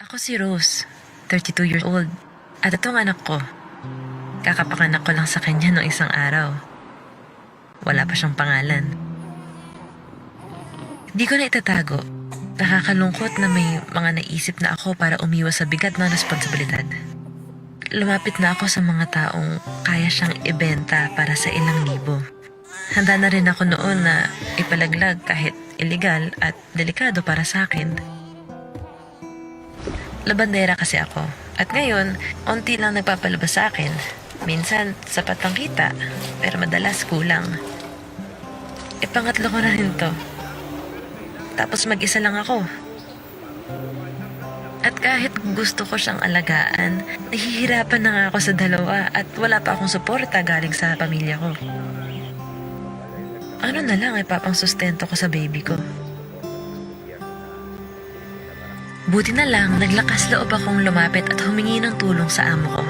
Ako si Rose, 32 years old. At itong anak ko. Kakapanganak ko lang sa kanya noong isang araw. Wala pa siyang pangalan. Di ko na itatago. Nakakalungkot na may mga naisip na ako para umiwas sa bigat ng responsibilidad. Lumapit na ako sa mga taong kaya siyang ibenta para sa ilang libo. Handa na rin ako noon na ipalaglag kahit illegal at delikado para sa akin. Labandera kasi ako. At ngayon, onti lang nagpapalabas sa akin. Minsan, sapat ang kita, pero madalas kulang. Pangatlo ko na rin to. Tapos mag-isa lang ako. At kahit gusto ko siyang alagaan, nahihirapan na nga ako sa dalawa at wala pa akong suporta galing sa pamilya ko. Ano na lang ay papang sustento ko sa baby ko. Buti na lang, naglakas loob akong lumapit at humingi ng tulong sa amo ko.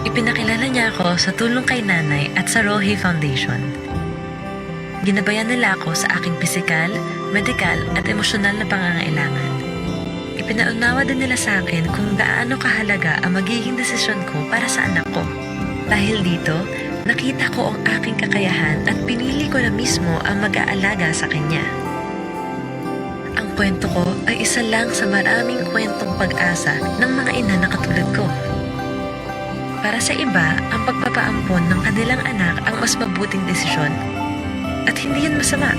Ipinakilala niya ako sa tulong kay nanay at sa Rohe Foundation. Ginabayan nila ako sa aking pisikal, medikal at emosyonal na pangangailangan. Ipinaunawa din nila sa akin kung gaano kahalaga ang magiging desisyon ko para sa anak ko. Dahil dito, nakita ko ang aking kakayahan at pinili ko na mismo ang mag-aalaga sa kanya. Ang kwento ko ay isa lang sa maraming kwentong pag-asa ng mga ina na katulad ko. Para sa iba, ang pagpapaampon ng kanilang anak ang mas mabuting desisyon. At hindi yan masama.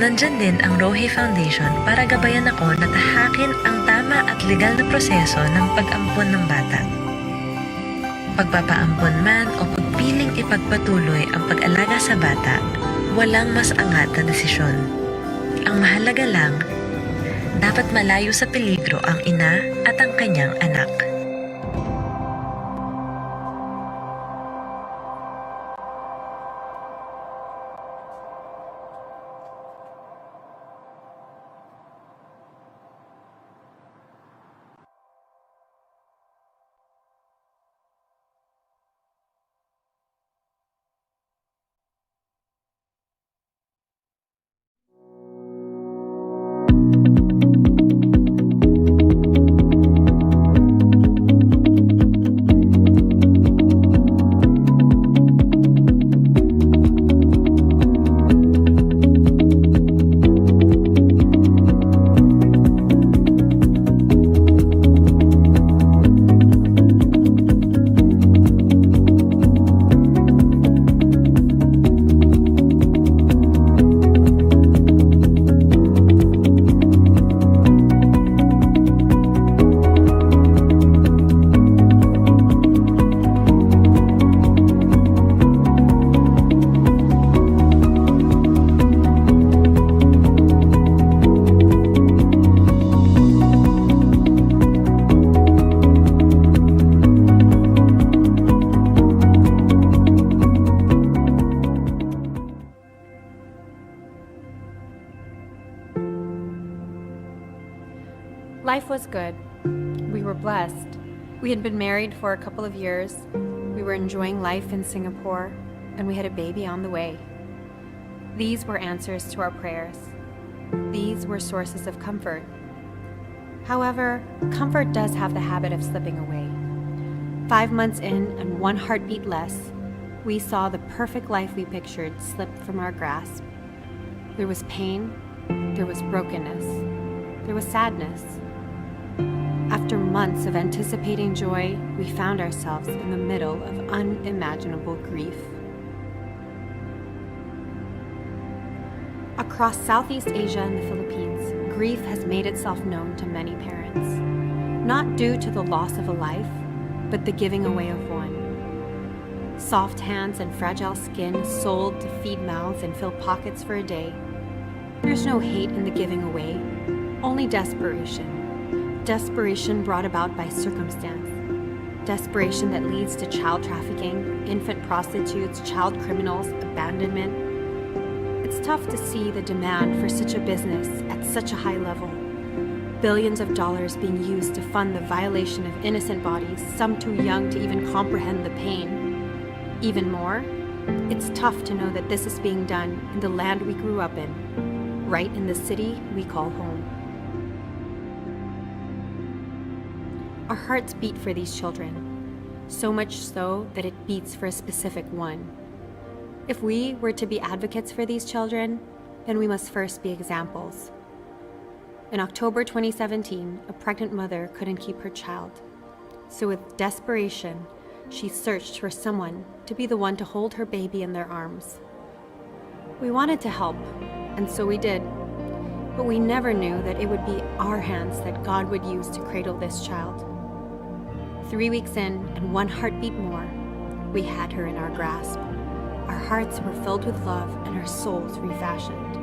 Nandyan din ang Rohe Foundation para gabayan ako na tahakin ang tama at legal na proseso ng pag-ampon ng bata. Pagpapaampon man o pagpiling ipagpatuloy ang pag-alaga sa bata, walang mas angat na desisyon. Ang mahalaga lang, dapat malayo sa peligro ang ina at ang kanyang anak. Life was good. We were blessed. We had been married for a couple of years. We were enjoying life in Singapore, and we had a baby on the way. These were answers to our prayers. These were sources of comfort. However, comfort does have the habit of slipping away. 5 months in and 1 heartbeat less, we saw the perfect life we pictured slip from our grasp. There was pain, there was brokenness, there was sadness. After months of anticipating joy, we found ourselves in the middle of unimaginable grief. Across Southeast Asia and the Philippines, grief has made itself known to many parents, not due to the loss of a life, but the giving away of one. Soft hands and fragile skin sold to feed mouths and fill pockets for a day. There's no hate in the giving away, only desperation. Desperation brought about by circumstance. Desperation that leads to child trafficking, infant prostitutes, child criminals, abandonment. It's tough to see the demand for such a business at such a high level. Billions of dollars being used to fund the violation of innocent bodies, some too young to even comprehend the pain. Even more, it's tough to know that this is being done in the land we grew up in, right in the city we call home. Our hearts beat for these children, so much so that it beats for a specific one. If we were to be advocates for these children, then we must first be examples. In October 2017, a pregnant mother couldn't keep her child. So with desperation, she searched for someone to be the one to hold her baby in their arms. We wanted to help, and so we did. But we never knew that it would be our hands that God would use to cradle this child. 3 weeks in, and one heartbeat more, we had her in our grasp. Our hearts were filled with love and our souls refashioned.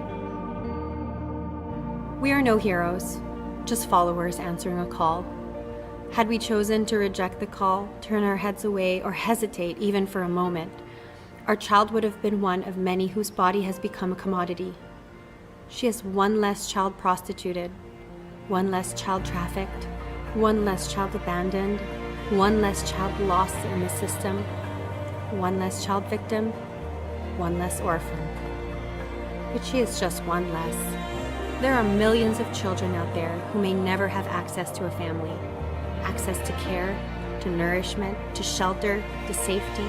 We are no heroes, just followers answering a call. Had we chosen to reject the call, turn our heads away, or hesitate even for a moment, our child would have been one of many whose body has become a commodity. She is one less child prostituted, one less child trafficked, one less child abandoned, one less child lost in the system, one less child victim, one less orphan. But she is just one less. There are millions of children out there who may never have access to a family, access to care, to nourishment, to shelter, to safety,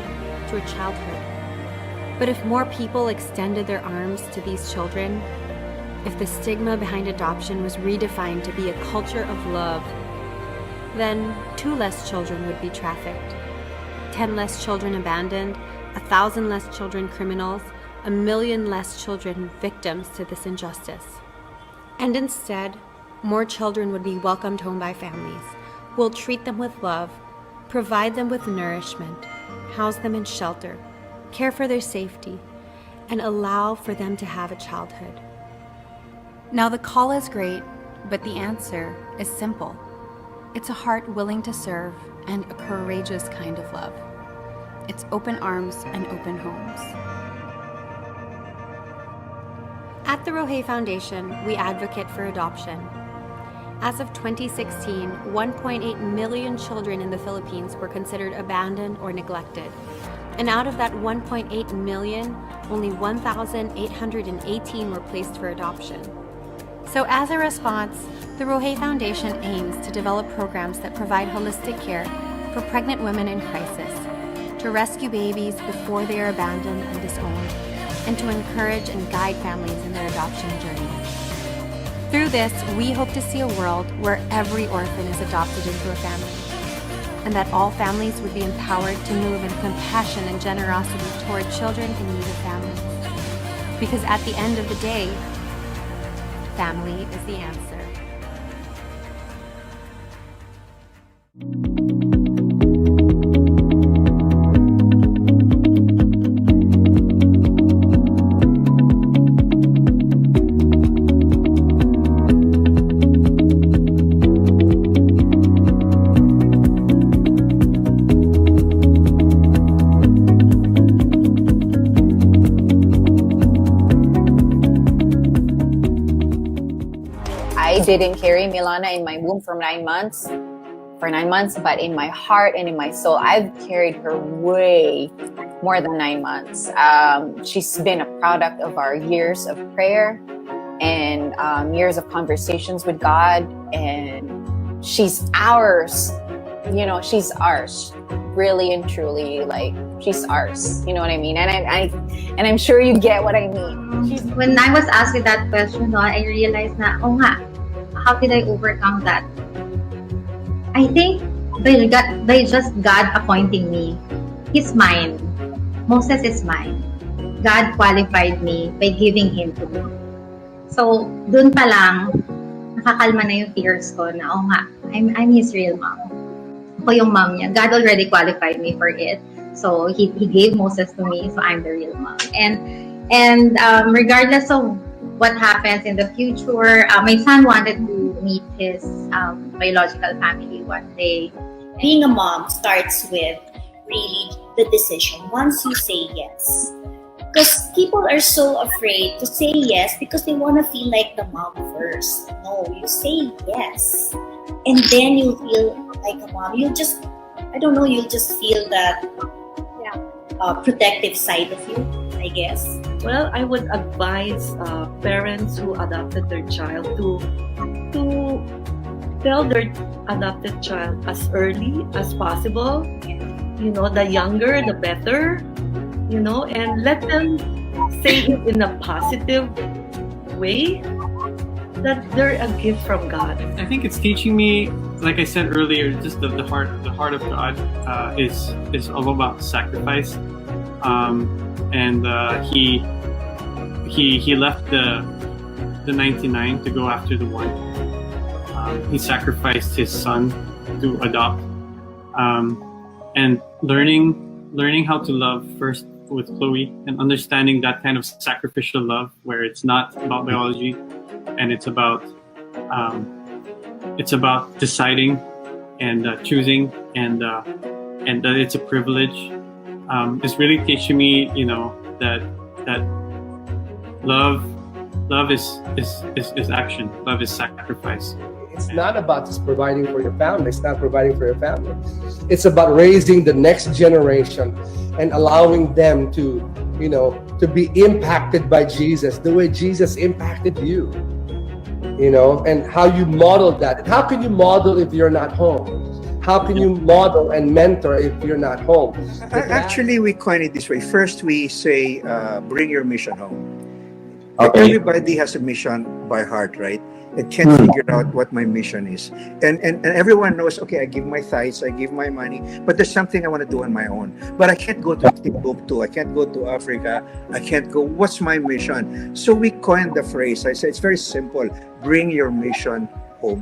to a childhood. But if more people extended their arms to these children, if the stigma behind adoption was redefined to be a culture of love, then 2 less children would be trafficked, 10 less children abandoned, 1,000 less children criminals, 1 million less children victims to this injustice. And instead, more children would be welcomed home by families who will treat them with love, provide them with nourishment, house them in shelter, care for their safety, and allow for them to have a childhood. Now the call is great, but the answer is simple. It's a heart willing to serve and a courageous kind of love. It's open arms and open homes. At the Rohe Foundation, we advocate for adoption. As of 2016, 1.8 million children in the Philippines were considered abandoned or neglected. And out of that 1.8 million, only 1,818 were placed for adoption. So as a response, the Rohe Foundation aims to develop programs that provide holistic care for pregnant women in crisis, to rescue babies before they are abandoned and disowned, and to encourage and guide families in their adoption journeys. Through this, we hope to see a world where every orphan is adopted into a family, and that all families would be empowered to move in compassion and generosity toward children in need of families. Because at the end of the day, family is the answer. I didn't carry Milana in my womb for 9 months, but in my heart and in my soul, I've carried her way more than 9 months. She's been a product of our years of prayer and years of conversations with God, and she's ours. You know, she's ours, really and truly. Like, she's ours. You know what I mean? And I'm sure you get what I mean. When I was asked that question, no, I realized na, oh nga, how did I overcome that? I think by just God appointing me. He's mine. Moses is mine. God qualified me by giving him to me. So, dun pa lang, nakakalma na yung fears ko na, oh nga, I'm his real mom. Ako yung mom niya. God already qualified me for it. So, he gave Moses to me, so I'm the real mom. And regardless of what happens in the future, my son wanted to meet his biological family one day. Being a mom starts with really the decision once you say yes. Because people are so afraid to say yes because they want to feel like the mom first. No, you say yes. And then you'll feel like a mom. You'll just feel that protective side of you, I guess. Well, I would advise parents who adopted their child to tell their adopted child as early as possible. You know, the younger, the better. You know, and let them say it in a positive way that they're a gift from God. I think it's teaching me, like I said earlier, just the heart of God is all about sacrifice, and he left the 99 to go after the one. He sacrificed his son to adopt, and learning how to love first with Chloe, and understanding that kind of sacrificial love where it's not about biology, and it's about deciding and choosing, and that it's a privilege. It's really teaching me, you know, that love is action. Love is sacrifice. It's not about just providing for your family. It's not providing for your family. It's about raising the next generation and allowing them to, you know, to be impacted by Jesus the way Jesus impacted you. You know, and how you model that. And how can you model if you're not home? How can you model and mentor if you're not home? Actually, we coin it this way. First, we say, bring your mission home. Okay. Everybody has a mission by heart, right? And can't figure out what my mission is. And everyone knows, okay, I give my tithes, I give my money, but there's something I want to do on my own. But I can't go to Timbuktu, I can't go to Africa, I can't go, what's my mission? So we coined the phrase. I said, it's very simple. Bring your mission home.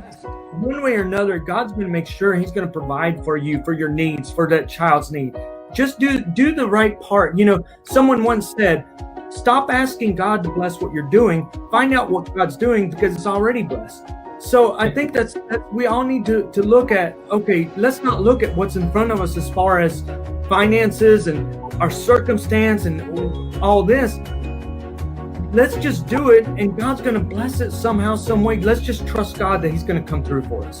One way or another, God's going to make sure He's going to provide for you, for your needs, for that child's need. Just do the right part. You know, someone once said, stop asking God to bless what you're doing. Find out what God's doing, because it's already blessed. So I think that we all need to look at, okay, let's not look at what's in front of us as far as finances and our circumstance and all this. Let's just do it, and God's going to bless it somehow, some way. Let's just trust God that He's going to come through for us.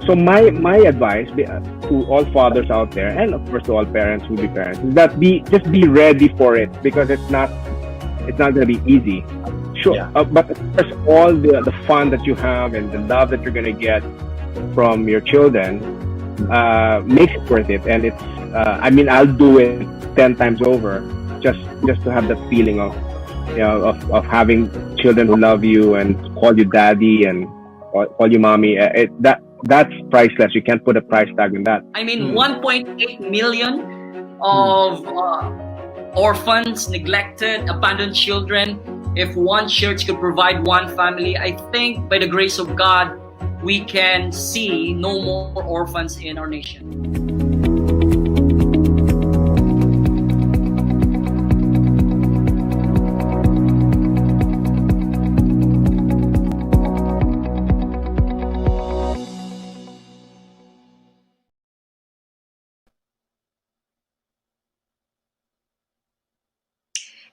So my advice to all fathers out there, and of course to all parents who be parents, is that just be ready for it, because it's not going to be easy. Sure, yeah. But of course, all the fun that you have and the love that you're going to get from your children makes it worth it. And it's I mean, I'll do it 10 times over just to have that feeling of, you know, of having children who love you and call you daddy and call you mommy. That's priceless. You can't put a price tag on that. I mean, 1.8 million of orphans, neglected, abandoned children. If one church could provide one family, I think by the grace of God, we can see no more orphans in our nation.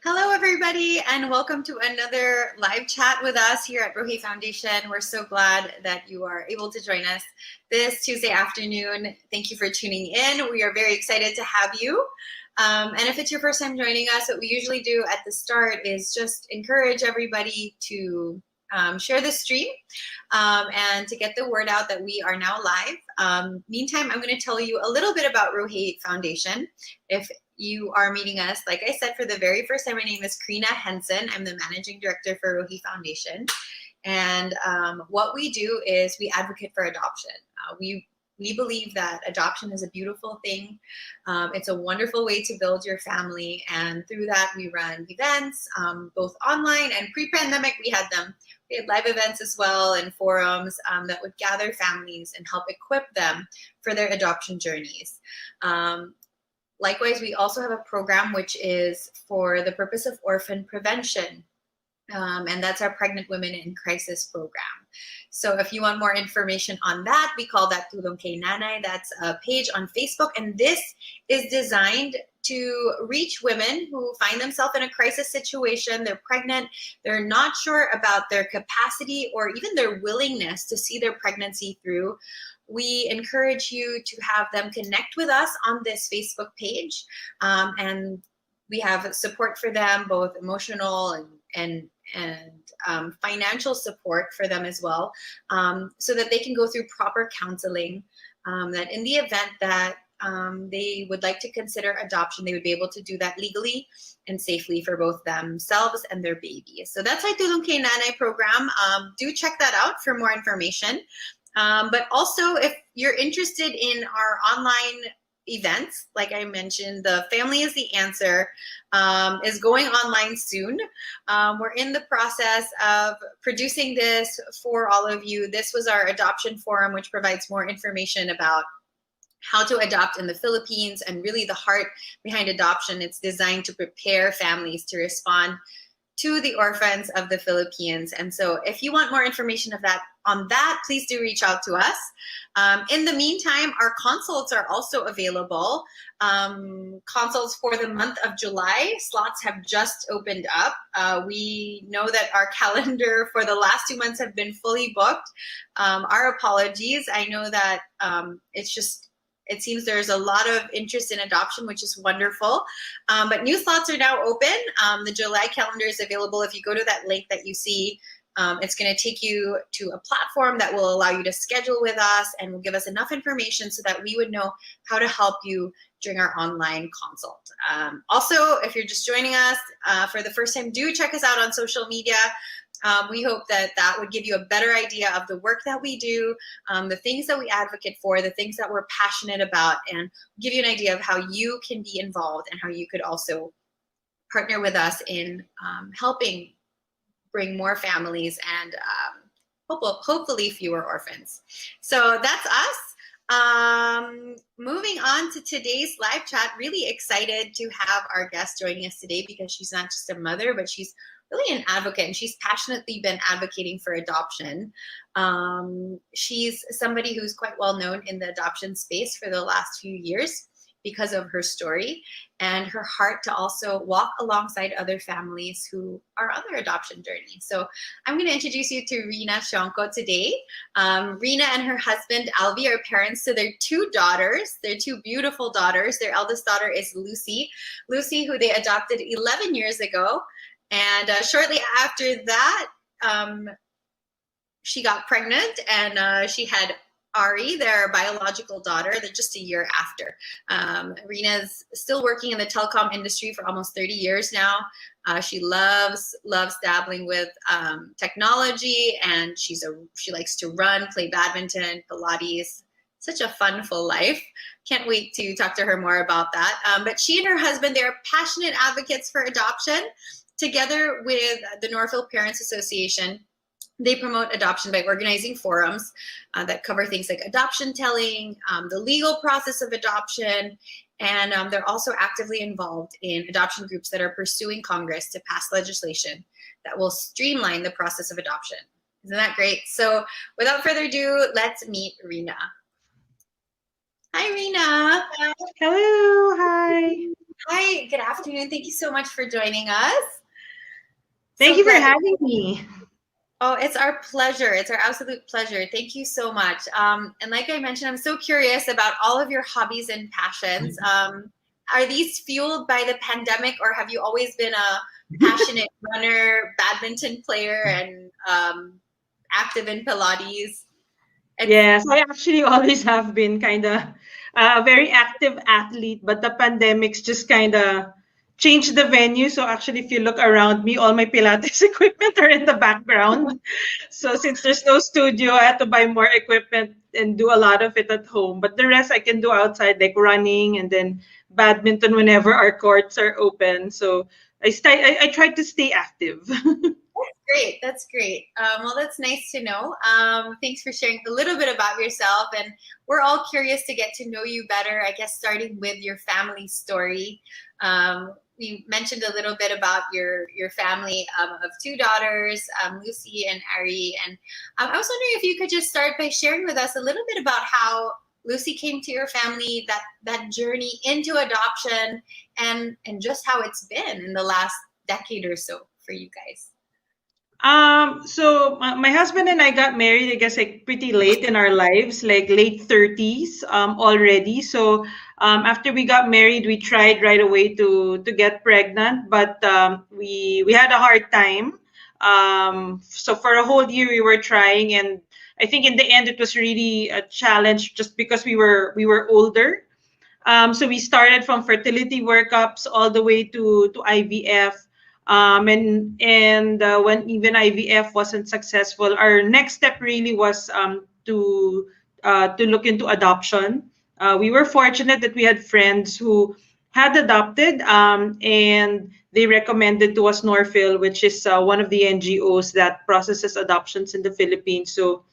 Hello, everybody, and welcome to another live chat with us here at Rohe Foundation. We're so glad that you are able to join us this Tuesday afternoon. Thank you for tuning in. We are very excited to have you. And if it's your first time joining us, what we usually do at the start is just encourage everybody to share the stream and to get the word out that we are now live. Meantime, I'm going to tell you a little bit about Rohe Foundation. If you are meeting us, like I said, for the very first time, my name is Rina Henson. I'm the managing director for Rohe Foundation. And what we do is we advocate for adoption. We believe that adoption is a beautiful thing. It's a wonderful way to build your family. And through that, we run events, both online and pre-pandemic. We had live events as well, and forums that would gather families and help equip them for their adoption journeys. Likewise, we also have a program which is for the purpose of orphan prevention. And that's our Pregnant Women in Crisis program. So if you want more information on that, we call that Tulong Kay Nanay. That's a page on Facebook. And this is designed to reach women who find themselves in a crisis situation. They're pregnant. They're not sure about their capacity or even their willingness to see their pregnancy through. We encourage you to have them connect with us on this Facebook page. And we have support for them, both emotional and financial support for them as well, so that they can go through proper counseling. That in the event that they would like to consider adoption, they would be able to do that legally and safely for both themselves and their baby. So that's our Tulong Kay Nanay program. Do check that out for more information. But also, if you're interested in our online events, like I mentioned, the Family is the Answer is going online soon. We're in the process of producing this for all of you. This was our adoption forum, which provides more information about how to adopt in the Philippines and really the heart behind adoption. It's designed to prepare families to respond to the orphans of the Philippines. And so if you want more information on that, please do reach out to us. In the meantime, our consults are also available. Consults for the month of July, slots have just opened up. We know that our calendar for the last 2 months have been fully booked. Our apologies. I know that it seems there's a lot of interest in adoption, which is wonderful. But new slots are now open. The July calendar is available. If you go to that link that you see, it's going to take you to a platform that will allow you to schedule with us and will give us enough information so that we would know how to help you during our online consult. Also, if you're just joining us for the first time, do check us out on social media. We hope that would give you a better idea of the work that we do, the things that we advocate for, the things that we're passionate about, and give you an idea of how you can be involved and how you could also partner with us in helping bring more families and hopefully fewer orphans. So that's us. Moving on to today's live chat, really excited to have our guest joining us today because she's not just a mother, but she's really an advocate, and she's passionately been advocating for adoption. She's somebody who's quite well known in the adoption space for the last few years because of her story and her heart to also walk alongside other families who are on their adoption journey. So I'm going to introduce you to Rina Siongco today. Rina and her husband, Alvi, are parents to their 2 daughters. Their 2 beautiful daughters. Their eldest daughter is Lucy, who they adopted 11 years ago. And shortly after that, she got pregnant and she had Ari, their biological daughter. They're just a year after. Rina's still working in the telecom industry for almost 30 years now. She loves dabbling with technology, and she likes to run, play badminton, Pilates. Such a fun, full life. Can't wait to talk to her more about that. But she and her husband, they're passionate advocates for adoption. Together with the NORFIL Parents Association, they promote adoption by organizing forums that cover things like adoption telling, the legal process of adoption, and they're also actively involved in adoption groups that are pursuing Congress to pass legislation that will streamline the process of adoption. Isn't that great? So without further ado, let's meet Rina. Hi, Rina. Hello. Hi. Hi. Good afternoon. Thank you so much for joining us. Thank you for having me. Oh, it's our pleasure. It's our absolute pleasure. Thank you so much. And like I mentioned, I'm so curious about all of your hobbies and passions. Are these fueled by the pandemic, or have you always been a passionate runner, badminton player, and active in Pilates? Yes, I actually always have been kind of a very active athlete, but the pandemics just kind of changed the venue. So actually, if you look around me, all my Pilates equipment are in the background. So since there's no studio, I had to buy more equipment and do a lot of it at home. But the rest I can do outside, like running and then badminton whenever our courts are open. So I try to stay active. Great. That's great. Well, that's nice to know. Thanks for sharing a little bit about yourself. And we're all curious to get to know you better, I guess, starting with your family story. We mentioned a little bit about your family of 2 daughters, Lucy and Ari. And I was wondering if you could just start by sharing with us a little bit about how Lucy came to your family, that journey into adoption, and just how it's been in the last decade or so for you guys. So my husband and I got married, I guess, like pretty late in our lives, like late 30s already. So After we got married, we tried right away to get pregnant, but we had a hard time. So for a whole year we were trying, and I think in the end it was really a challenge just because we were older. So we started from fertility workups all the way to IVF. And when even IVF wasn't successful, our next step really was to look into adoption. We were fortunate that we had friends who had adopted, and they recommended to us NORFIL, which is one of the NGOs that processes adoptions in the Philippines. So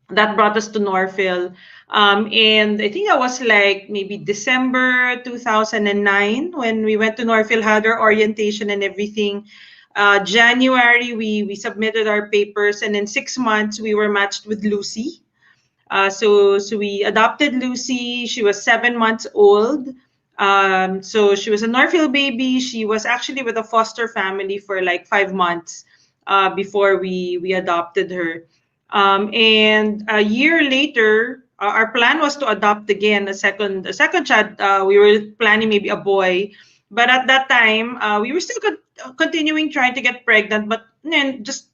that brought us to NORFIL. And I think that was like maybe December 2009 when we went to NORFIL, had our orientation and everything. January, we submitted our papers, and in 6 months, we were matched with Lucy. So we adopted Lucy. She was 7 months old. So she was a NORFIL baby. She was actually with a foster family for like 5 months before we adopted her. And a year later, our plan was to adopt again a second child. We were planning maybe a boy, but at that time we were still continuing trying to get pregnant, but then just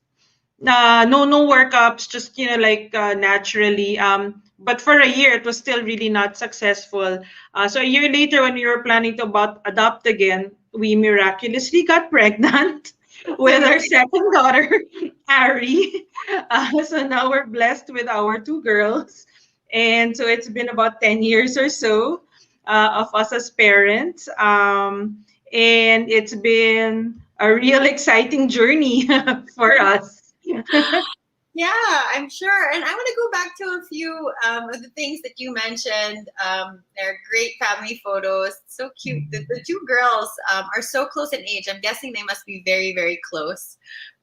no workups, just like naturally. But for a year, it was still really not successful. So a year later, when we were planning to adopt again, we miraculously got pregnant with our second daughter, Ari. So now we're blessed with our two girls. And so it's been about 10 years or so of us as parents. And it's been a real exciting journey for us. Yeah, I'm sure. And I want to go back to a few of the things that you mentioned. They're great family photos. So cute. The two girls are so close in age. I'm guessing they must be very, very close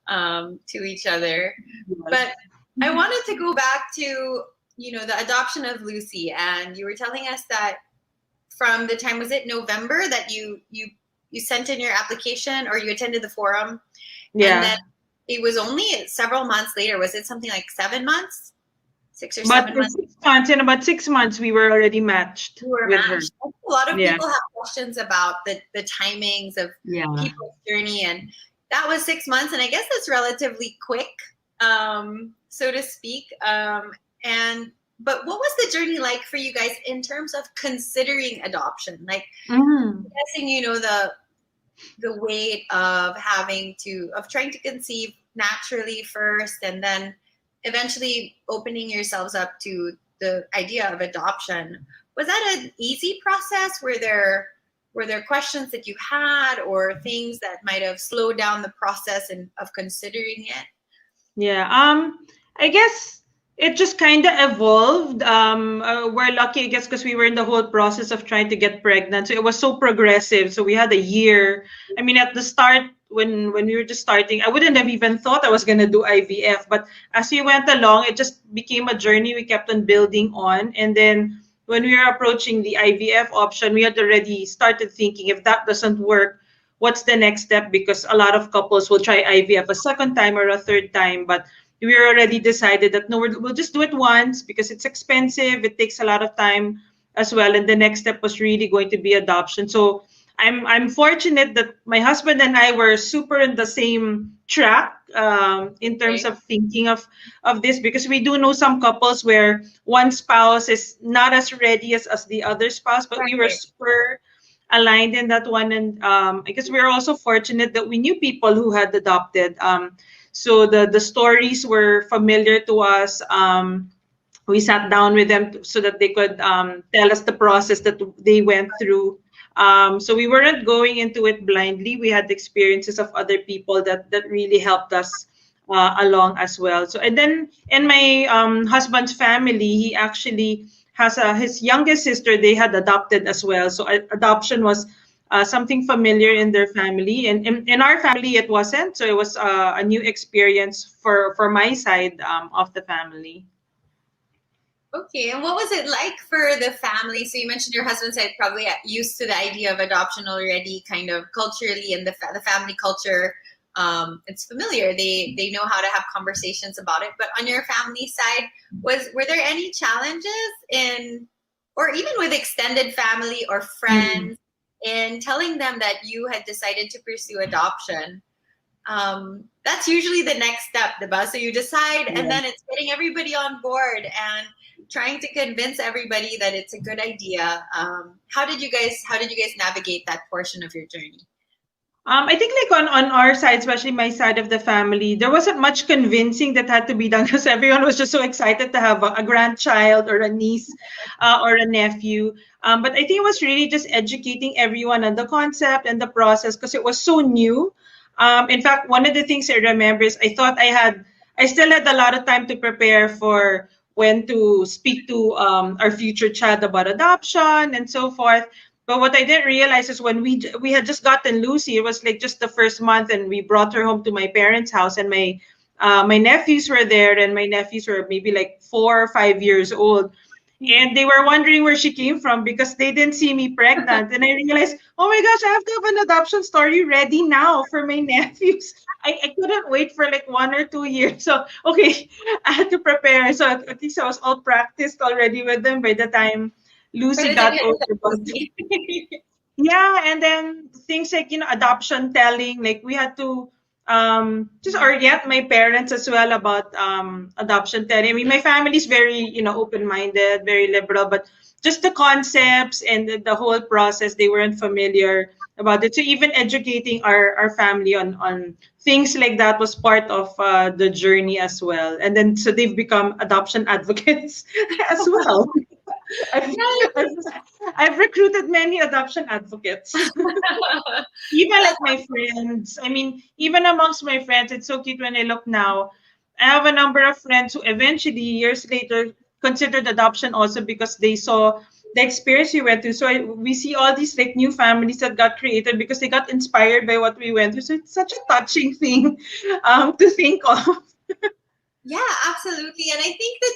to each other. But I wanted to go back to, the adoption of Lucy. And you were telling us that from the time, was it November that you sent in your application or you attended the forum? Yeah. And then it was only several months later. Was it something like 7 months? 6 or But 7 months? 6 months, in about 6 months, we were already matched You were with matched. her. A lot of Yeah. people have questions about the timings of people's journey. And that was 6 months. And I guess that's relatively quick, so to speak. But what was the journey like for you guys in terms of considering adoption? Like, I'm guessing, the weight of trying to conceive naturally first and then eventually opening yourselves up to the idea of adoption. Was that an easy process? Were there questions that you had or things that might have slowed down the process of considering it? Yeah. I guess it just kind of evolved. We're lucky, I guess, because we were in the whole process of trying to get pregnant. So it was so progressive. So we had a year. I mean, at the start, when we were just starting, I wouldn't have even thought I was going to do IVF. But as we went along, it just became a journey we kept on building on. And then when we were approaching the IVF option, we had already started thinking, if that doesn't work, what's the next step? Because a lot of couples will try IVF a second time or a third time. But we were already decided that no, we'll just do it once because it's expensive. It takes a lot of time as well. And the next step was really going to be adoption. So I'm fortunate that my husband and I were super in the same track in terms of thinking of this, because we do know some couples where one spouse is not as ready as the other spouse, but we were super aligned in that one. And I guess we were also fortunate that we knew people who had adopted. So the stories were familiar to us. We sat down with them so that they could tell us the process that they went through. So we weren't going into it blindly. We had experiences of other people that really helped us along as well. So and then in my husband's family, he actually has his youngest sister. They had adopted as well. So adoption was something familiar in their family, and in our family it wasn't. So it was a new experience for my side of the family. Okay, and what was it like for the family? So you mentioned your husband said probably used to the idea of adoption already, kind of culturally, and the family culture. It's familiar. They know how to have conversations about it. But on your family side, were there any challenges or even with extended family or friends, in telling them that you had decided to pursue adoption. That's usually the next step, diba? So you decide, and then it's getting everybody on board and trying to convince everybody that it's a good idea. How did you guys navigate that portion of your journey? I think like on our side, especially my side of the family, there wasn't much convincing that had to be done because everyone was just so excited to have a grandchild or a niece or a nephew. But I think it was really just educating everyone on the concept and the process because it was so new. In fact, one of the things I remember is I still had a lot of time to prepare for when to speak to our future child about adoption and so forth. But what I didn't realize is when we had just gotten Lucy, it was like just the first month, and we brought her home to my parents' house, and my nephews were there, and my nephews were maybe like 4 or 5 years old, and they were wondering where she came from because they didn't see me pregnant, and I realized, oh my gosh, I have to have an adoption story ready now for my nephews. I couldn't wait for like 1 or 2 years, so okay, I had to prepare. So at least I was all practiced already with them by the time Lucy got older. Yeah, and then things like adoption telling, like we had to just orient my parents as well about adoption telling. I mean, my family's very open-minded, very liberal, but just the concepts and the whole process, they weren't familiar about it. So even educating our family on things like that was part of the journey as well. And then so they've become adoption advocates as well. I've, I've recruited many adoption advocates. Even like my friends. I mean, even amongst my friends, it's so cute when I look now. I have a number of friends who eventually, years later, considered adoption also because they saw the experience we went through. So we see all these like new families that got created because they got inspired by what we went through. So it's such a touching thing to think of. Yeah, absolutely. And I think that,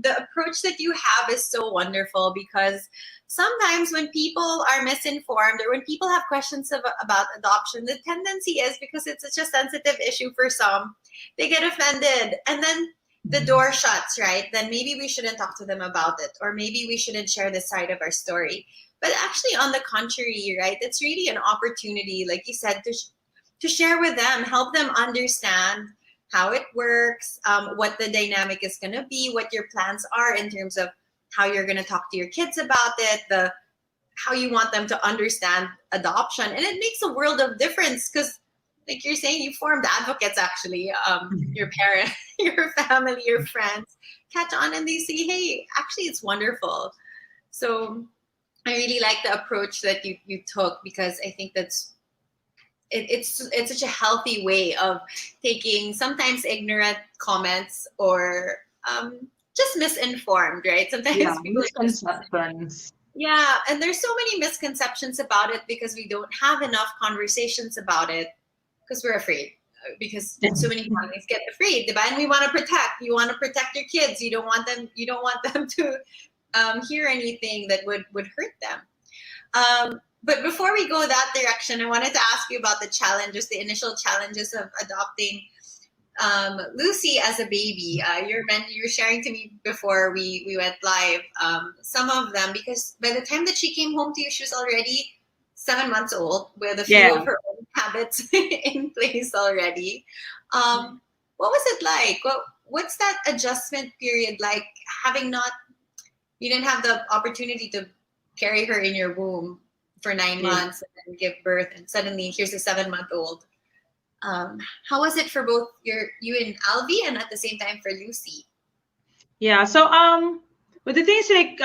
the approach that you have is so wonderful because sometimes when people are misinformed or when people have questions about adoption, the tendency is because it's such a sensitive issue for some, they get offended and then the door shuts, right? Then maybe we shouldn't talk to them about it, or maybe we shouldn't share this side of our story. But actually, on the contrary, right? It's really an opportunity, like you said, to share with them, help them understand how it works, what the dynamic is going to be, what your plans are in terms of how you're going to talk to your kids about it, how you want them to understand adoption. And it makes a world of difference because, like you're saying, you formed advocates, actually. Your parents, your family, your friends catch on and they say, hey, actually, it's wonderful. So I really like the approach that you took because I think it's such a healthy way of taking sometimes ignorant comments or just misinformed, right? Sometimes people misconceptions. Yeah, and there's so many misconceptions about it because we don't have enough conversations about it because we're afraid. Because so many families get afraid, diba? And we want to protect. You want to protect your kids. You don't want them to hear anything that would hurt them. But before we go that direction, I wanted to ask you about the initial challenges of adopting Lucy as a baby. You were sharing to me before we went live some of them, because by the time that she came home to you, she was already 7 months old with a few of her own habits in place already. What was it like? What's that adjustment period like, you didn't have the opportunity to carry her in your womb for 9 months and then give birth, and suddenly here's a 7-month-old. How was it for both you and Alvi, and at the same time for Lucy? Yeah, so but the thing is like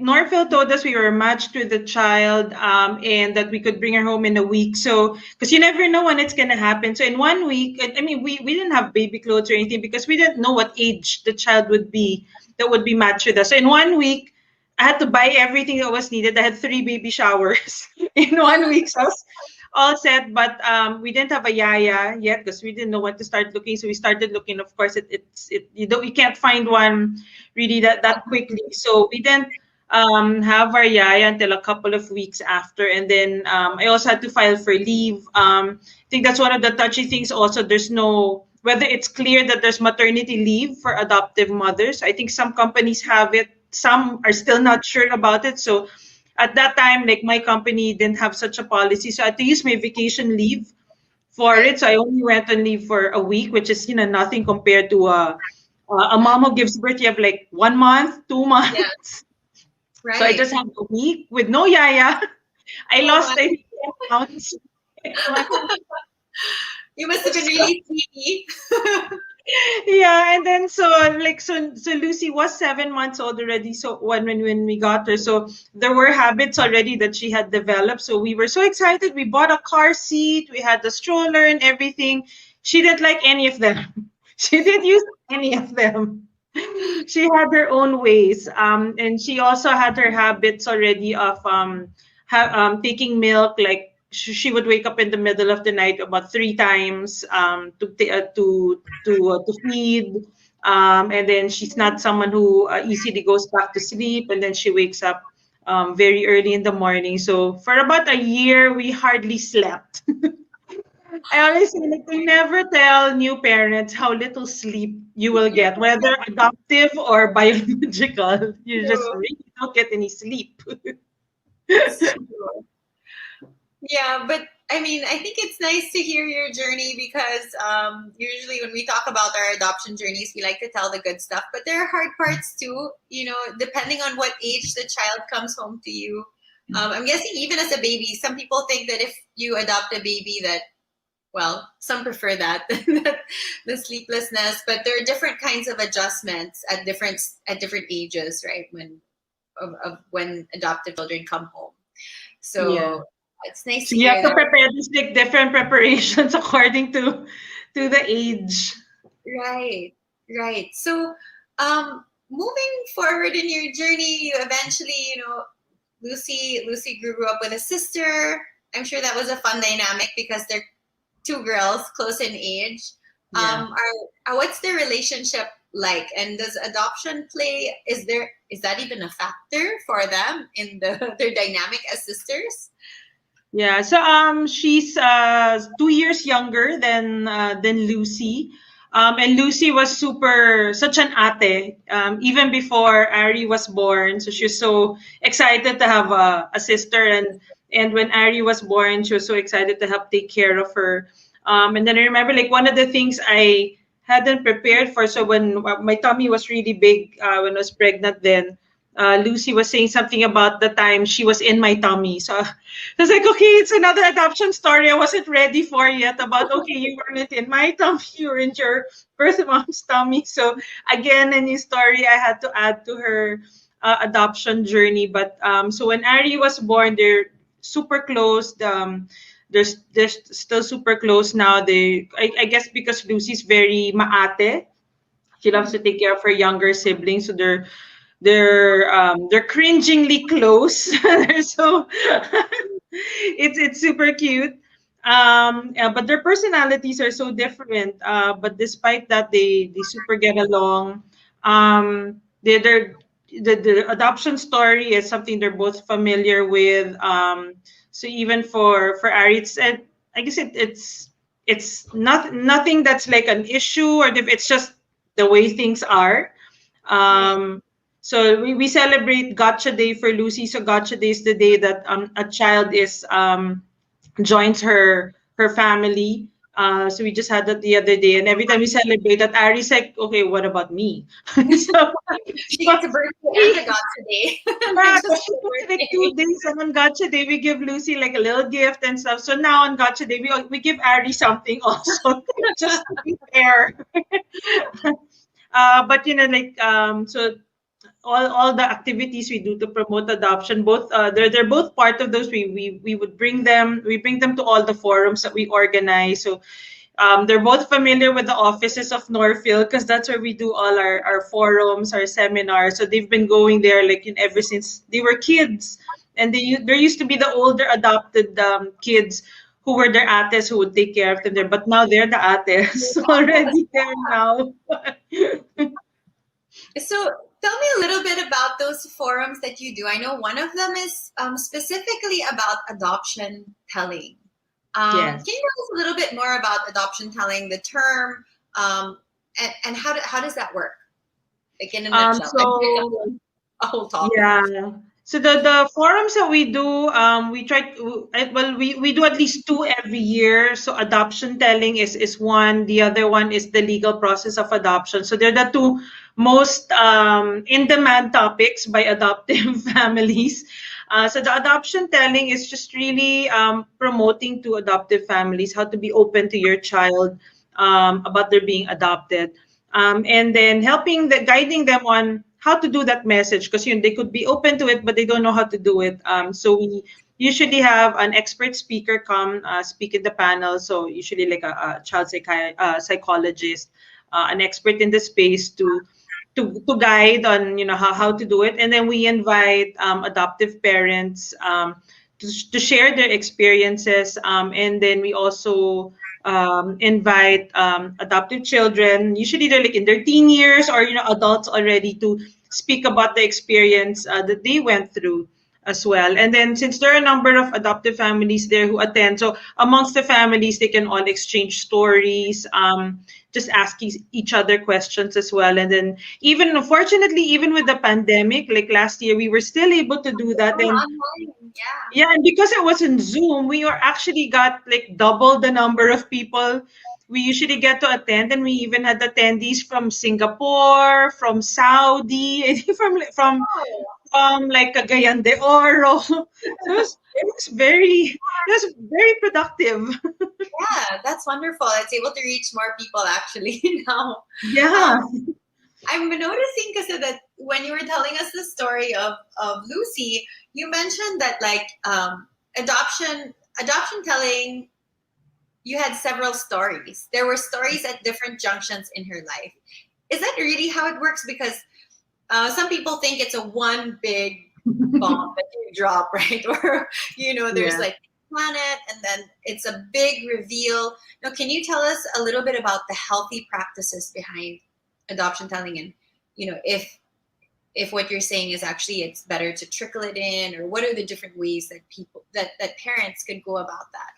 NORFIL told us we were matched with the child and that we could bring her home in a week. So because you never know when it's gonna happen. So in 1 week, I mean we didn't have baby clothes or anything because we didn't know what age the child would be that would be matched with us. So in 1 week, I had to buy everything that was needed. I had 3 baby showers in 1 week. So I was all set, but we didn't have a yaya yet because we didn't know when to start looking. So we started looking. Of course, you can't find one really that quickly. So we didn't have our yaya until a couple of weeks after, and then I also had to file for leave. I think that's one of the touchy things. Also, there's whether it's clear that there's maternity leave for adoptive mothers. I think some companies have it some are still not sure about it. So at that time, like my company didn't have such a policy, so I had to use my vacation leave for it. So I only went on leave for a week, which is nothing compared to a mom who gives birth. You have like 1 month, 2 months. Yeah. So I Right. just had a week with no yaya. I Oh lost my. 30 pounds. You must have been really sweetie. Yeah, and then so Lucy was 7 months old already. So when we got her, so there were habits already that she had developed. So we were so excited. We bought a car seat. We had the stroller and everything. She didn't like any of them. She didn't use any of them. She had her own ways. And she also had her habits already of taking milk. Like she would wake up in the middle of the night about 3 times to feed. And then she's not someone who easily goes back to sleep, and then she wakes up very early in the morning. So for about a year, we hardly slept. I always say, like, they never tell new parents how little sleep you will get, whether adoptive or biological. You just True. really don't get any sleep. It's true. Yeah, but I mean, I think it's nice to hear your journey because usually when we talk about our adoption journeys, we like to tell the good stuff, but there are hard parts too. Depending on what age the child comes home to you. I'm guessing even as a baby, some people think that if you adopt a baby, that some prefer that the sleeplessness, but there are different kinds of adjustments at different ages, right? When adoptive children come home, so. Yeah. It's nice So to you hear have to that. prepare this like different preparations according to the age. Right, right. So, moving forward in your journey, you eventually, Lucy grew up with a sister. I'm sure that was a fun dynamic because they're two girls close in age. Yeah. What's their relationship like? And does adoption play? Is that even a factor for them in their dynamic as sisters? Yeah, so she's 2 years younger than Lucy. And Lucy was such an ate, even before Ari was born. So she was so excited to have a sister, and when Ari was born, she was so excited to help take care of her. And then I remember, like, one of the things I hadn't prepared for. So when my tummy was really big, when I was pregnant, then Lucy was saying something about the time she was in my tummy. So I was like, okay, it's another adoption story I wasn't ready for yet about, okay, you weren't in my tummy, you were in your birth mom's tummy. So again, a new story I had to add to her adoption journey. But so when Ari was born, they're super close. They're still super close now. I guess because Lucy's very maate. She loves to take care of her younger siblings, so they're cringingly close. They're so it's super cute. Yeah, but their personalities are so different. But despite that, they super get along. The adoption story is something they're both familiar with. So even for Ari, I guess it's nothing that's like an issue, or it's just the way things are. So we celebrate Gotcha Day for Lucy. So Gotcha Day is the day that a child is joins her family. So we just had that the other day, and every time we celebrate that, Ari's like, okay, what about me? So She gets a birthday and a Gotcha Day. yeah, like 2 days, and on Gotcha Day we give Lucy like a little gift and stuff. So now on Gotcha Day we give Ari something also, just to be fair. But so all the activities we do to promote adoption, both they're both part of those. We bring them to all the forums that we organize. So they're both familiar with the offices of NORFIL because that's where we do all our forums, our seminars. So they've been going there ever since they were kids, and there used to be the older adopted kids who were their ates who would take care of them there, but now they're the ates already there now. So tell me a little bit about those forums that you do. I know one of them is specifically about adoption telling. Yes. Can you tell us a little bit more about adoption telling, the term, and how does that work? Like in a nutshell. a whole topic. Yeah. So the forums that we do, we try to, well, we do at least two every year. So adoption telling is one. The other one is the legal process of adoption. So they're the two most in-demand topics by adoptive families. So the adoption telling is just really promoting to adoptive families how to be open to your child about their being adopted, and then guiding them on how to do that message, because they could be open to it but they don't know how to do it. So we usually have an expert speaker come speak in the panel. So usually like a child psychologist, an expert in the space to guide on how to do it, and then we invite adoptive parents to share their experiences, and then we also invite adoptive children. Usually they're like in their teen years or adults already, to speak about the experience that they went through as well. And then since there are a number of adoptive families there who attend, so amongst the families they can all exchange stories, just asking each other questions as well. And then even unfortunately, even with the pandemic, like last year, we were still able to do that. And Online, yeah, and because it was in Zoom, we were actually got like double the number of people we usually get to attend, and we even had attendees from Singapore, from Saudi, from like Cagayan de Oro. So it was very productive. Yeah, that's wonderful. It's able to reach more people actually now. Yeah. I'm noticing because of that when you were telling us the story of Lucy, you mentioned that like adoption telling, you had several stories. There were stories at different junctions in her life. Is that really how it works? Because some people think it's a one big bomb that you drop, right? Or there's like planet, and then it's a big reveal. Now, can you tell us a little bit about the healthy practices behind adoption telling, and if what you're saying is actually it's better to trickle it in, or what are the different ways that parents could go about that?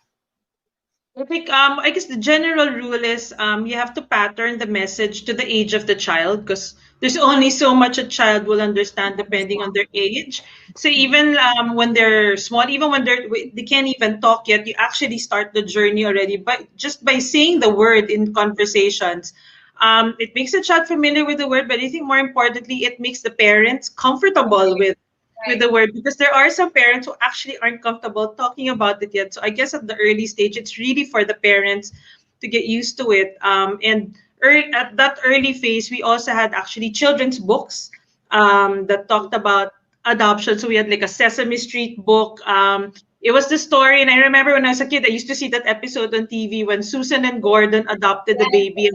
I think I guess the general rule is you have to pattern the message to the age of the child, because there's only so much a child will understand depending on their age. So even when they're small, even when they can't even talk yet, you actually start the journey already by saying the word in conversations. It makes the child familiar with the word, but I think more importantly, it makes the parents comfortable with the word, because there are some parents who actually aren't comfortable talking about it yet. So I guess at the early stage, it's really for the parents to get used to it. And at that early phase, we also had actually children's books that talked about adoption. So we had like a Sesame Street book. It was the story, and I remember when I was a kid, I used to see that episode on TV when Susan and Gordon adopted the baby,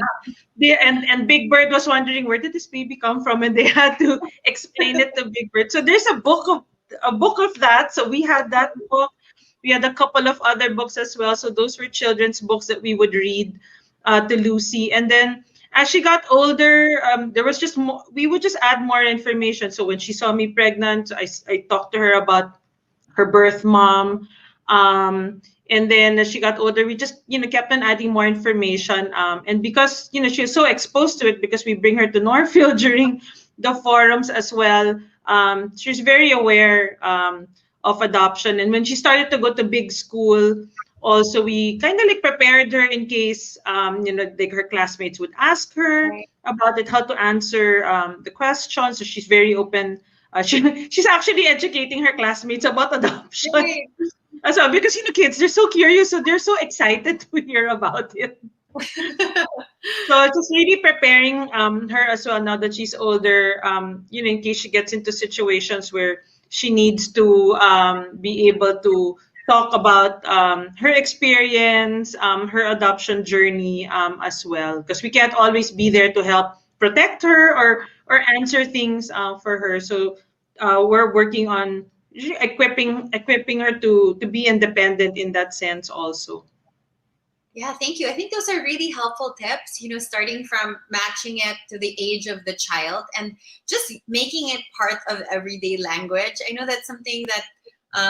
and Big Bird was wondering where did this baby come from, and they had to explain it to Big Bird. So there's a book of that. So we had that book. We had a couple of other books as well. So those were children's books that we would read to Lucy, and then as she got older, there was just more, we would just add more information. So when she saw me pregnant, I talked to her about her birth mom. And then as she got older, we just, kept on adding more information. And because, she was so exposed to it, because we bring her to NORFIL during the forums as well, she's very aware of adoption. And when she started to go to big school, also we kind of like prepared her in case, like her classmates would ask her about it, how to answer the questions. So she's very open. She's actually educating her classmates about adoption. So because kids, they're so curious, so they're so excited to hear about it. So just really preparing her as well now that she's older, in case she gets into situations where she needs to be able to talk about her experience, her adoption journey as well, because we can't always be there to help protect her or answer things for her. So we're working on equipping her to be independent in that sense also. Yeah, thank you. I think those are really helpful tips, starting from matching it to the age of the child and just making it part of everyday language. I know that's something that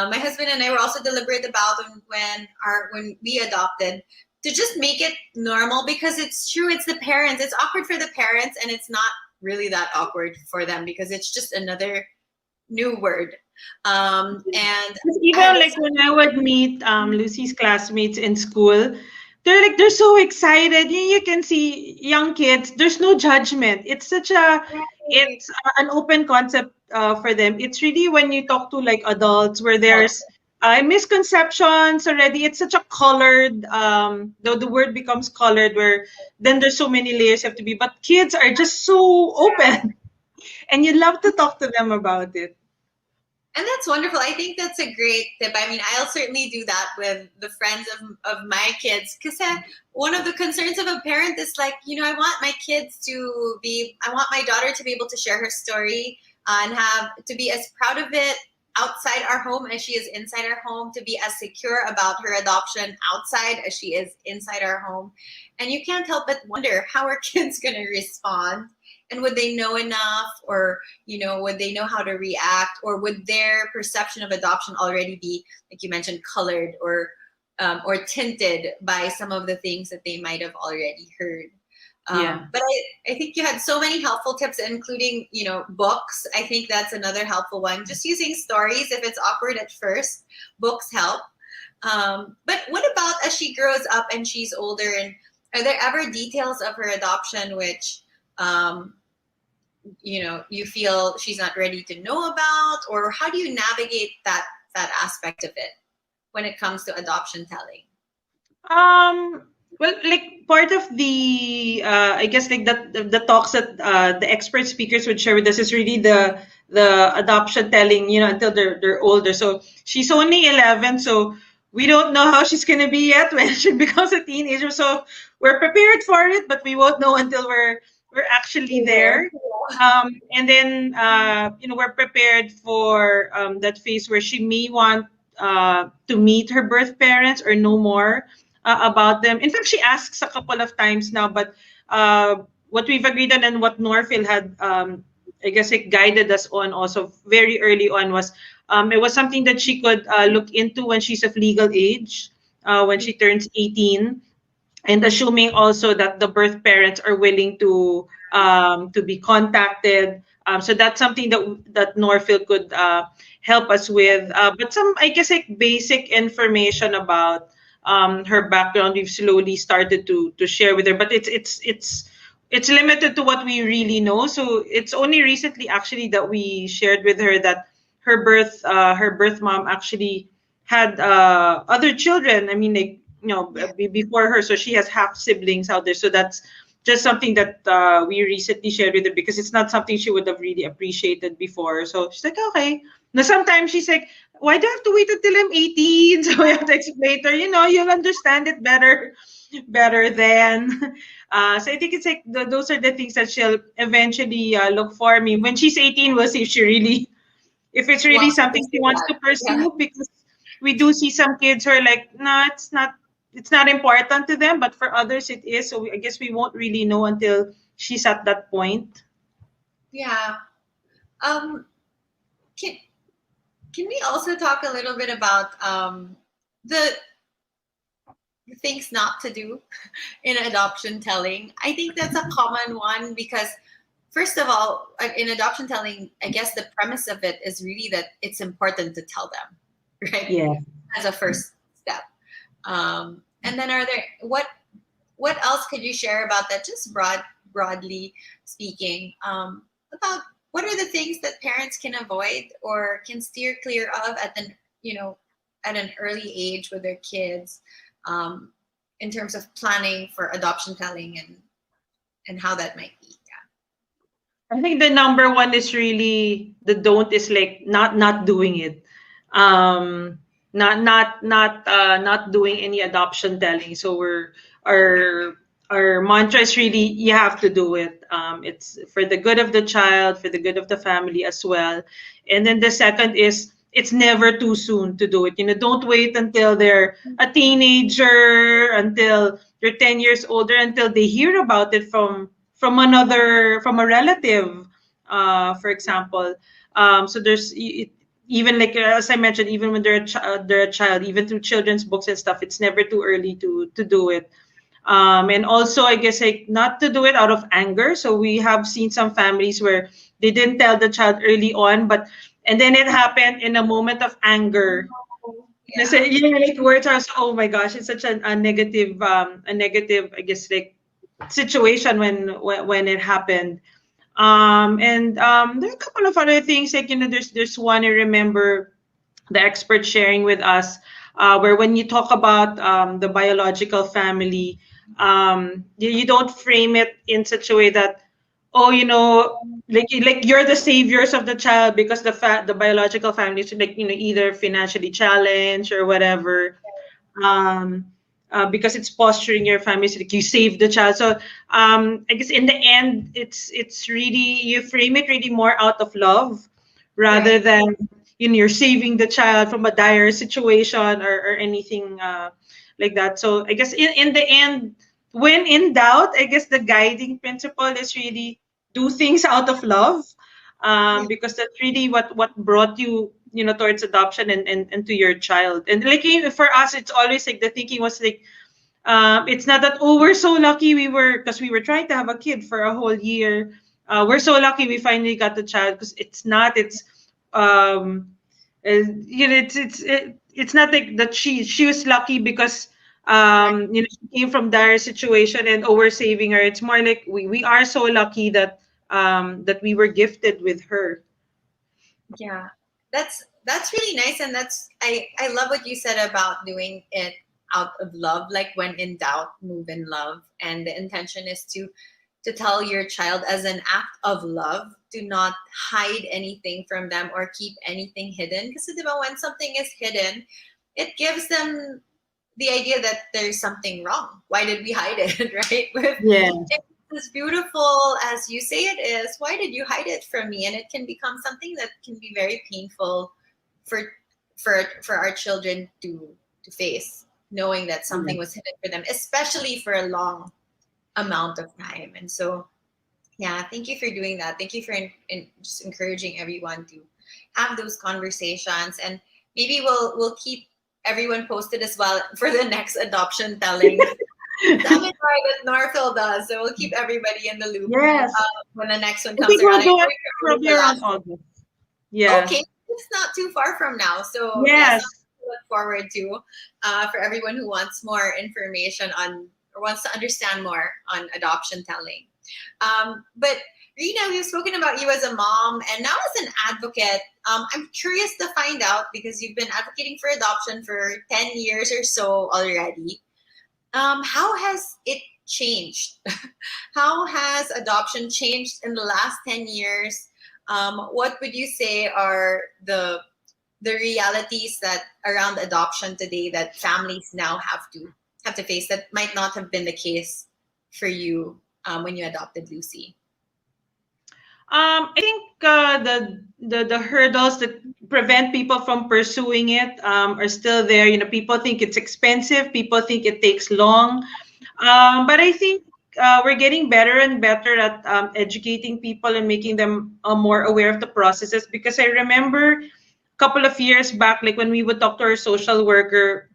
my husband and I were also deliberate about when we adopted, to just make it normal, because it's true, it's the parents. It's awkward for the parents, and it's not really that awkward for them because it's just another new word. And Because even like when I would meet Lucy's classmates in school, they're so excited. You can see young kids. There's no judgment. It's such a it's an open concept for them. It's really when you talk to like adults where there's misconceptions already. It's such a colored though the word becomes colored where then there's so many layers have to be. But kids are just so open, and you love to talk to them about it. And that's wonderful. I think that's a great tip. I mean, I'll certainly do that with the friends of my kids, because one of the concerns of a parent is like, I want my kids I want my daughter to be able to share her story and to be as proud of it outside our home as she is inside our home, to be as secure about her adoption outside as she is inside our home. And you can't help but wonder, how are kids going to respond? And would they know enough, or, would they know how to react, or would their perception of adoption already be, like you mentioned, colored or tinted by some of the things that they might have already heard? But I think you had so many helpful tips, including, books. I think that's another helpful one. Just using stories, if it's awkward at first, books help. But what about as she grows up and she's older, and are there ever details of her adoption which, you feel she's not ready to know about, or how do you navigate that aspect of it when it comes to adoption telling? Well, like part of the I guess like the talks that the expert speakers would share with us is really the adoption telling, until they're older. So she's only 11, so we don't know how she's gonna be yet when she becomes a teenager. So we're prepared for it, but we won't know until we're actually there. And then we're prepared for that phase where she may want to meet her birth parents or know more about them. In fact, she asks a couple of times now, but what we've agreed on and what Norfil had, I guess, it guided us on also very early on was it was something that she could look into when she's of legal age, when she turns 18, and assuming also that the birth parents are willing to be contacted. So that's something that Norfil could help us with. But some, I guess, like basic information about her background, we've slowly started to share with her. But it's limited to what we really know. So it's only recently actually that we shared with her that her birth mom actually had other children. I mean, like, before her, so she has half siblings out there. So that's just something that we recently shared with her, because it's not something she would have really appreciated before. So she's like, okay. Now sometimes she's like, why do I have to wait until I'm 18? So we have to explain to her, you'll understand it better then. So I think it's like those are the things that she'll eventually look for. I mean, when she's 18, we'll see if it's really something she wants to pursue, because we do see some kids who are like, no, it's not important to them, but for others it is. So I guess we won't really know until she's at that point. Yeah. Can we also talk a little bit about the things not to do in adoption telling? I think that's a common one, because first of all, in adoption telling, I guess the premise of it is really that it's important to tell them, right? Yeah. As a first step. And then what else could you share about that, just broadly speaking, about what are the things that parents can avoid or can steer clear of at an early age with their kids, in terms of planning for adoption telling and how that might be? I think the number one is really the don't is like not doing it. Not doing any adoption telling. So our mantra is really, you have to do it. It's for the good of the child, for the good of the family as well. And then the second is, it's never too soon to do it. Don't wait until they're a teenager, until they're 10 years older, until they hear about it from a relative, for example. So there's even like, as I mentioned, even when they're a child, even through children's books and stuff, it's never too early to do it. And also, I guess, like, not to do it out of anger. So we have seen some families where they didn't tell the child early on, but and then it happened in a moment of anger. Like words are so, oh my gosh, it's such a negative, I guess, like situation when it happened. And there are a couple of other things, like, there's one I remember the expert sharing with us, where when you talk about the biological family, you don't frame it in such a way that, oh, like you're the saviors of the child because the biological family is, like, either financially challenged or whatever. Because it's posturing your family, so like you save the child. So I guess in the end, it's really, you frame it really more out of love rather than you're saving the child from a dire situation or anything like that. So I guess in the end, when in doubt, I guess the guiding principle is really do things out of love, because that's really what brought you, towards adoption and to your child. And like, for us, it's always like the thinking was like, it's not that, oh, we're so lucky because we were trying to have a kid for a whole year. We're so lucky we finally got the child, because it's not. It's it's not like that she was lucky because she came from dire situation and, oh, we're saving her. It's more like we are so lucky that that we were gifted with her. Yeah, that's really nice, and I love what you said about doing it out of love. Like, when in doubt, move in love, and the intention is to tell your child as an act of love, do not hide anything from them or keep anything hidden. Because when something is hidden, it gives them the idea that there's something wrong. Why did we hide it, right? If it's as beautiful as you say it is, why did you hide it from me? And it can become something that can be very painful for our children to face, knowing that something was hidden for them, especially for a long amount of time. And so, yeah, thank you for doing that. Thank you for just encouraging everyone to have those conversations, and maybe we'll keep everyone posted as well for the next adoption telling seminar that NORFIL does. So we'll keep everybody in the loop. Yes. When the next one I comes think we'll around. do it probably around August. Yeah. Okay, it's not too far from now. So yes, to look forward to for everyone who wants more information on or wants to understand more on adoption telling. But Rina, we've spoken about you as a mom and now as an advocate. I'm curious to find out, because you've been advocating for adoption for 10 years or so already. How has it changed? How has adoption changed in the last 10 years? What would you say are the realities that around adoption today that families now have to face that might not have been the case for you when you adopted Lucy? I think the hurdles that prevent people from pursuing it are still there. People think it's expensive. People think it takes long. But I think we're getting better and better at educating people and making them more aware of the processes. Because I remember a couple of years back, like when we would talk to our social worker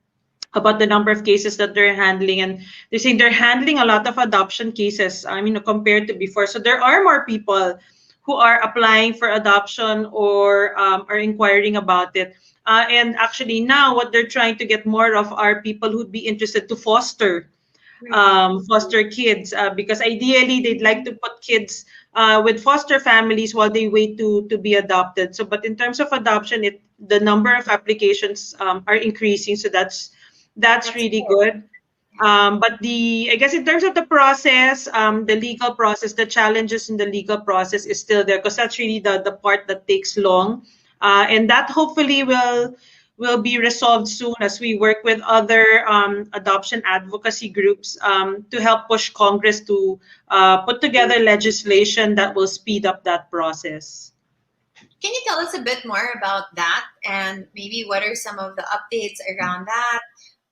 about the number of cases that they're handling, and they're saying they're handling a lot of adoption cases, compared to before. So there are more people who are applying for adoption or are inquiring about it. And actually now what they're trying to get more of are people who'd be interested to foster kids, because ideally they'd like to put kids with foster families while they wait to be adopted. So, but in terms of adoption, the number of applications are increasing. So that's really good. But I guess in terms of the process, the legal process, the challenges in the legal process is still there, because that's really the part that takes long. And that hopefully will be resolved soon as we work with other adoption advocacy groups to help push Congress to put together legislation that will speed up that process. Can you tell us a bit more about that, and maybe what are some of the updates around that?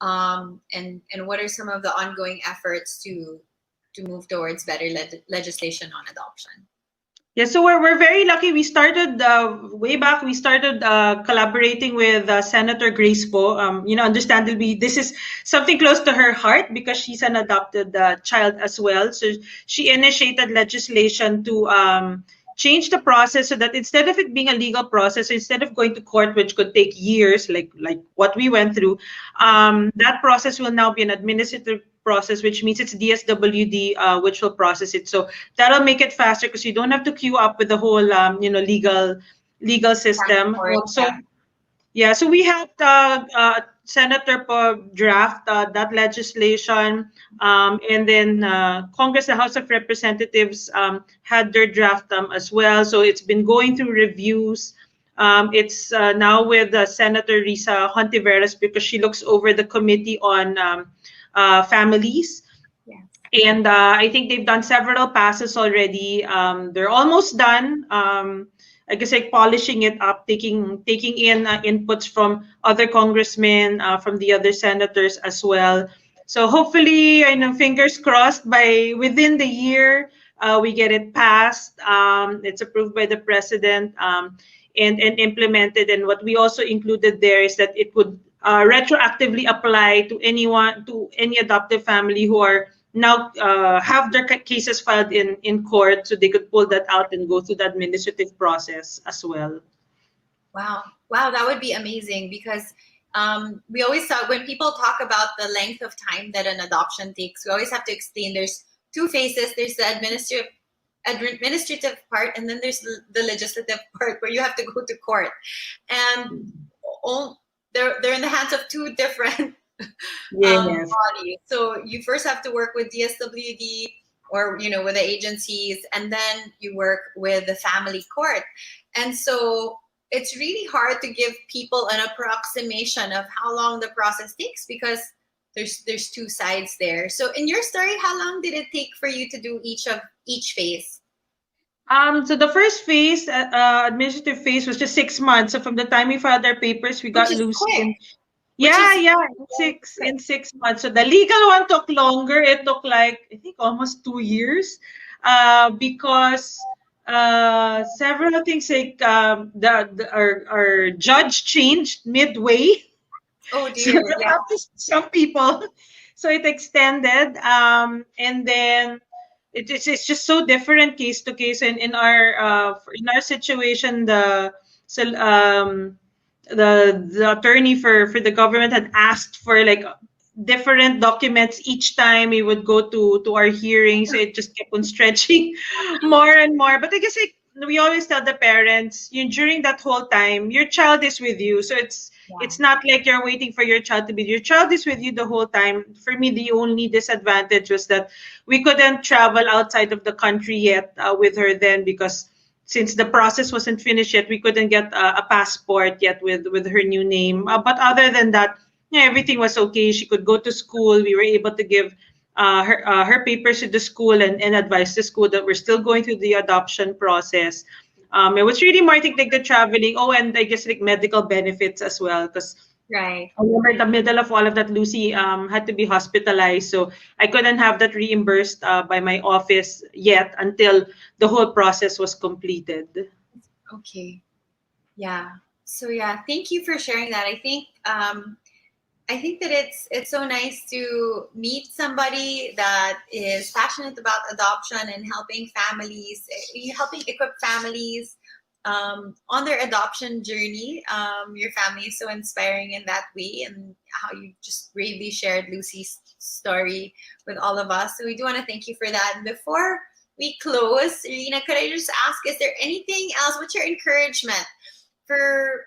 And what are some of the ongoing efforts to move towards better legislation on adoption? Yeah, so we're very lucky. We started way back. We started collaborating with Senator Grace Poe. Understandably, this is something close to her heart because she's an adopted child as well. So she initiated legislation to change the process so that instead of it being a legal process, instead of going to court, which could take years, like what we went through, that process will now be an administrative process, which means it's DSWD which will process it. So that'll make it faster because you don't have to queue up with the whole legal system. So yeah, so we helped Senator draft that legislation, and then Congress, the House of Representatives had their draft as well. So it's been going through reviews. It's now with Senator Risa Hontiveros because she looks over the committee on families. And I think they've done several passes already. They're almost done. I guess like polishing it up, taking in inputs from other congressmen, from the other senators as well. So hopefully, I know, fingers crossed, by within the year we get it passed. It's approved by the president and implemented. And what we also included there is that it would retroactively apply to any adoptive family who are now have their cases filed in court, so they could pull that out and go through the administrative process as well. Wow, that would be amazing because we always talk, when people talk about the length of time that an adoption takes, we always have to explain there's two phases. There's the administrative part, and then there's the legislative part where you have to go to court, and they're in the hands of two different bodies. So you first have to work with DSWD or with the agencies, and then you work with the family court. And so it's really hard to give people an approximation of how long the process takes because there's two sides there. So in your story, how long did it take for you to do each phase? So the first phase, administrative phase, was just 6 months. So from the time we filed our papers, we got Lucy. In 6 months. So the legal one took longer. It took like, I think, almost 2 years because several things like our judge changed midway. Oh dear. So some people. So it extended. And then it's just so different case to case. And in our situation, the attorney for the government had asked for like different documents each time we would go to our hearings. So it just kept on stretching more and more. But I guess we always tell the parents, during that whole time, your child is with you. So it's not like you're waiting for your child to be. Your child is with you the whole time. For me, the only disadvantage was that we couldn't travel outside of the country yet with her then because since the process wasn't finished yet, we couldn't get a passport yet with her new name. But other than that, everything was okay. She could go to school. We were able to give her papers to the school and advise the school that we're still going through the adoption process. It was really more, I think, like the traveling. Oh, and I guess like medical benefits as well, because right. I remember in the middle of all of that, Lucy had to be hospitalized, so I couldn't have that reimbursed by my office yet until the whole process was completed. Okay. Yeah. So yeah, thank you for sharing that. I think that it's so nice to meet somebody that is passionate about adoption and helping equip families on their adoption journey. Your family is so inspiring in that way, and how you just bravely shared Lucy's story with all of us. So we do want to thank you for that. And before we close, Rina, could I just ask, is there anything else? What's your encouragement for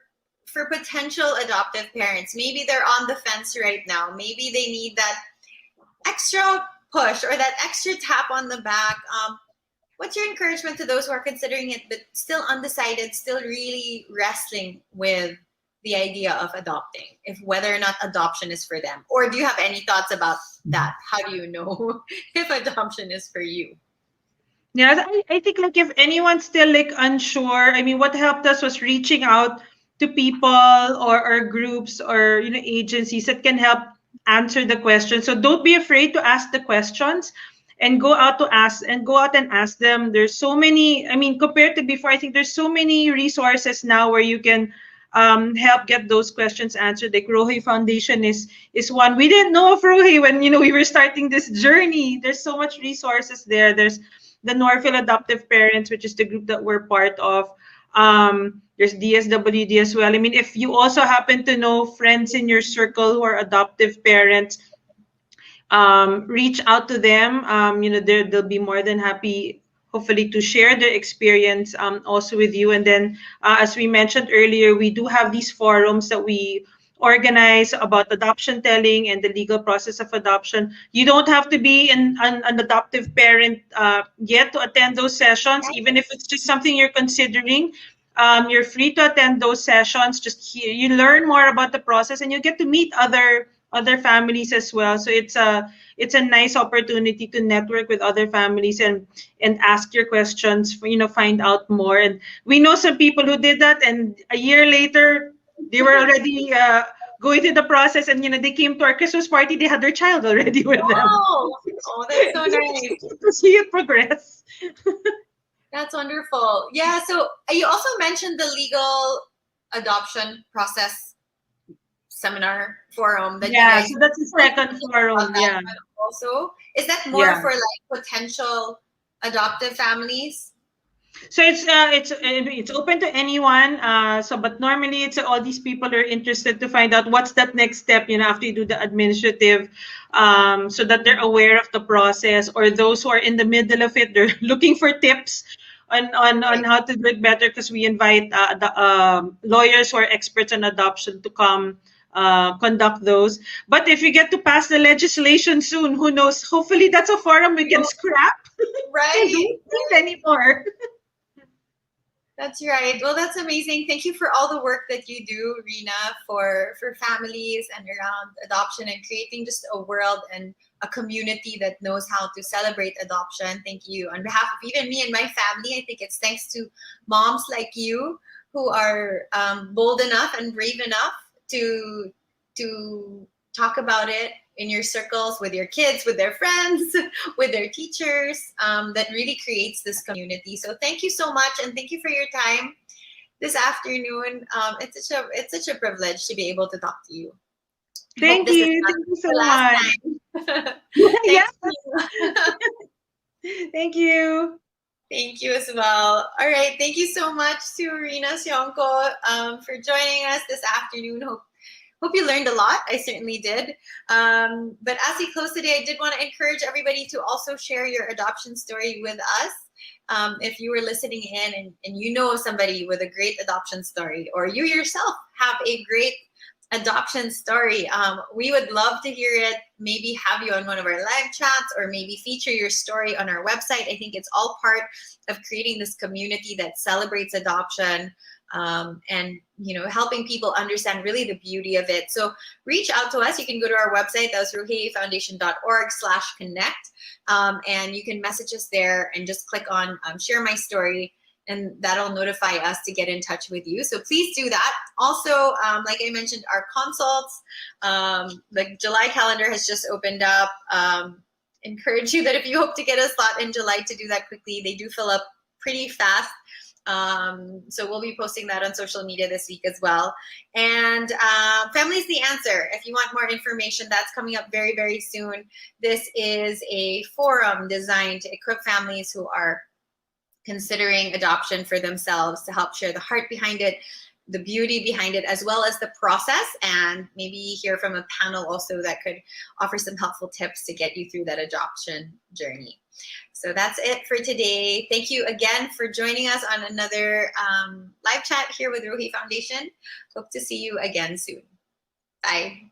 potential adoptive parents? Maybe they're on the fence right now. Maybe they need that extra push or that extra tap on the back. What's your encouragement to those who are considering it but still undecided, still really wrestling with the idea of adopting, if whether or not adoption is for them? Or do you have any thoughts about that? How do you know if adoption is for you? Yeah, I think like if anyone's still like unsure, I mean, what helped us was reaching out to people or groups or agencies that can help answer the question. So don't be afraid to ask the questions and go out and ask them. There's so many, I mean, compared to before, I think there's so many resources now where you can help get those questions answered. Like Rohe Foundation is one. We didn't know of Rohe when we were starting this journey. There's so much resources there. There's the NORFIL Adoptive Parents, which is the group that we're part of. There's DSWD as well. I mean, if you also happen to know friends in your circle who are adoptive parents, reach out to them. They'll be more than happy, hopefully, to share their experience also with you. And then, as we mentioned earlier, we do have these forums that we organize about adoption telling and the legal process of adoption. You don't have to be an adoptive parent yet to attend those sessions, even if it's just something you're considering. You're free to attend those sessions. You learn more about the process, and you get to meet other families as well. So it's a nice opportunity to network with other families and ask your questions, find out more. And we know some people who did that, and a year later they were already going through the process, and they came to our Christmas party. They had their child already with them. Oh, that's so nice to see it progress. That's wonderful. Yeah. So you also mentioned the legal adoption process seminar forum that yeah, you guys so that's the second forum. Yeah. Also, is that more Yeah. for like potential adoptive families? So it's open to anyone. But normally it's all these people are interested to find out what's that next step. After you do the administrative, so that they're aware of the process. Or those who are in the middle of it, they're looking for tips on how to do it better. Because we invite the lawyers who are experts on adoption to come conduct those. But if you get to pass the legislation soon, who knows? Hopefully that's a forum we can scrap. Right. And don't need anymore. That's right. Well, that's amazing. Thank you for all the work that you do, Rina, for families and around adoption and creating just a world and a community that knows how to celebrate adoption. Thank you. On behalf of even me and my family, I think it's thanks to moms like you who are bold enough and brave enough to talk about it in your circles, with your kids, with their friends, with their teachers, that really creates this community. So thank you so much, and thank you for your time this afternoon. It's such a privilege to be able to talk to you. Thank you. Thank you so much. Thank you. Thank you. Thank you as well. All right. Thank you so much to Rina Siongco for joining us this afternoon. Hope you learned a lot. I certainly did. But as we close today, I did want to encourage everybody to also share your adoption story with us. If you were listening in and you know somebody with a great adoption story, or you yourself have a great adoption story, we would love to hear it. Maybe have you on one of our live chats, or maybe feature your story on our website. I think it's all part of creating this community that celebrates adoption, and helping people understand really the beauty of it. So reach out to us. You can go to our website, that was rohefoundation.org/connect, and you can message us there and just click on share my story, and that'll notify us to get in touch with you. So please do that. Also, like I mentioned, our consults, the July calendar has just opened up. Encourage you that if you hope to get a slot in July, to do that quickly. They do fill up pretty fast. So we'll be posting that on social media this week as well. And Family's the Answer. If you want more information, that's coming up very, very soon. This is a forum designed to equip families who are considering adoption for themselves, to help share the heart behind it, the beauty behind it, as well as the process, and maybe hear from a panel also that could offer some helpful tips to get you through that adoption journey. So that's it for today. Thank you again for joining us on another live chat here with Rohe Foundation. Hope to see you again soon. Bye.